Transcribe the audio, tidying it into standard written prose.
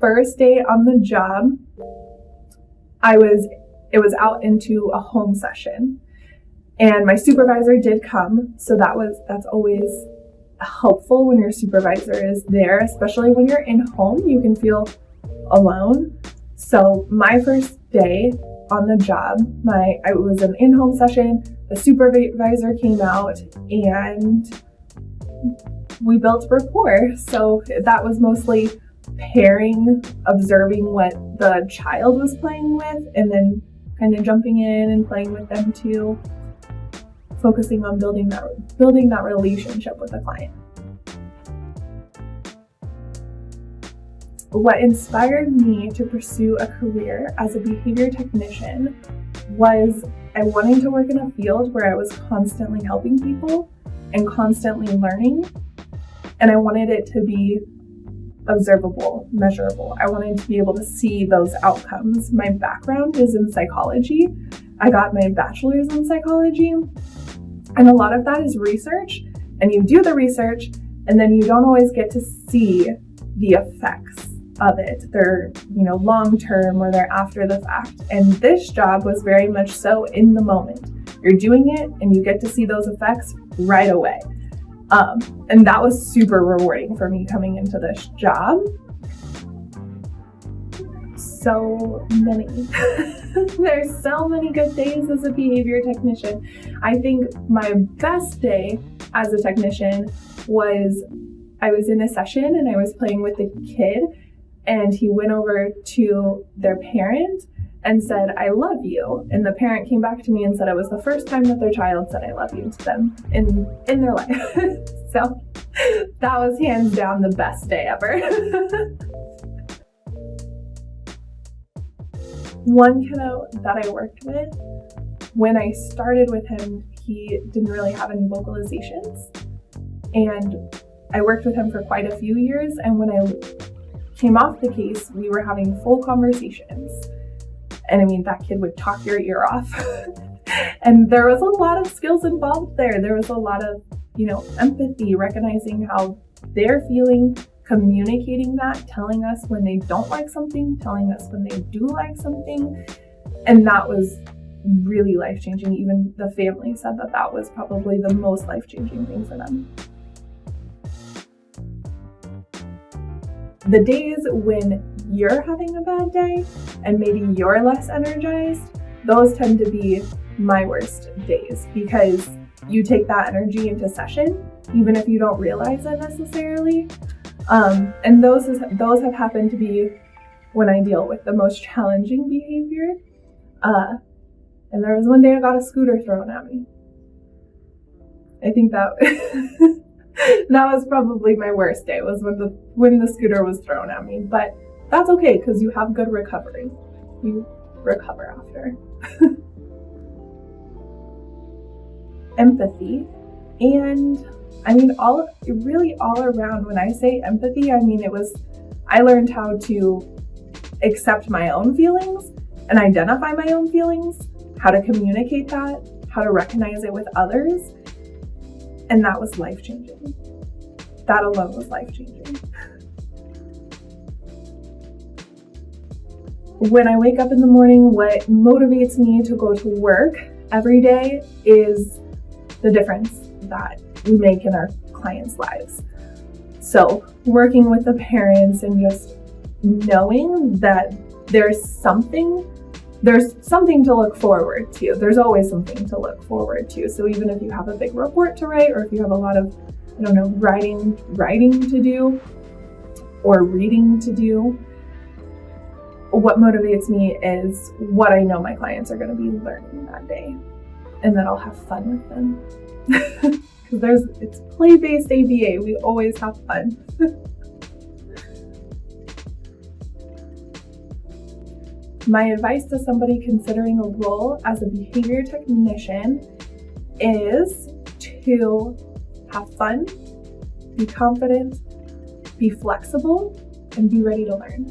first day on the job, it was out into a home session, and my supervisor did come. So that's always helpful when your supervisor is there, especially when you're in home, you can feel alone. So my first day on the job, it was an in-home session. The supervisor came out and we built rapport. So that was mostly pairing, observing what the child was playing with, and then kind of jumping in and playing with them too, focusing on building that relationship with the client. What inspired me to pursue a career as a behavior technician was I wanted to work in a field where I was constantly helping people and constantly learning, and I wanted it to be observable, measurable. I wanted to be able to see those outcomes. My background is in psychology. I got my bachelor's in psychology, and a lot of that is research, and you do the research and then you don't always get to see the effects of it. They're, long term, or they're after the fact. And this job was very much so in the moment. You're doing it and you get to see those effects right away. And that was super rewarding for me coming into this job. So many. There's so many good days as a behavior technician. I think my best day as a technician was I was in a session and I was playing with a kid, and he went over to their parent and said, "I love you." And the parent came back to me and said it was the first time that their child said "I love you" to them in their life. So that was hands down the best day ever. One kiddo that I worked with, when I started with him, he didn't really have any vocalizations. And I worked with him for quite a few years. And when I came off the case, we were having full conversations. And I mean, that kid would talk your ear off. And there was a lot of skills involved there. There was a lot of, empathy, recognizing how they're feeling, communicating that, telling us when they don't like something, telling us when they do like something. And that was really life-changing. Even the family said that that was probably the most life-changing thing for them. The days when you're having a bad day and maybe you're less energized, those tend to be my worst days, because you take that energy into session, even if you don't realize it necessarily. And those have happened to be when I deal with the most challenging behavior. And there was one day I got a scooter thrown at me. I think that that was probably my worst day, was when the scooter was thrown at me. But that's okay, because you have good recovery. You recover after. Empathy. And I mean, all around, when I say empathy, I mean, I learned how to accept my own feelings and identify my own feelings, how to communicate that, how to recognize it with others. And that was life-changing. That alone was life-changing. When I wake up in the morning, what motivates me to go to work every day is the difference that we make in our clients' lives. So working with the parents and just knowing that there's something to look forward to. There's always something to look forward to. So even if you have a big report to write, or if you have a lot of, writing to do or reading to do, what motivates me is what I know my clients are going to be learning that day, and that I'll have fun with them. Because it's play-based ABA. We always have fun. My advice to somebody considering a role as a behavior technician is to have fun, be confident, be flexible, and be ready to learn.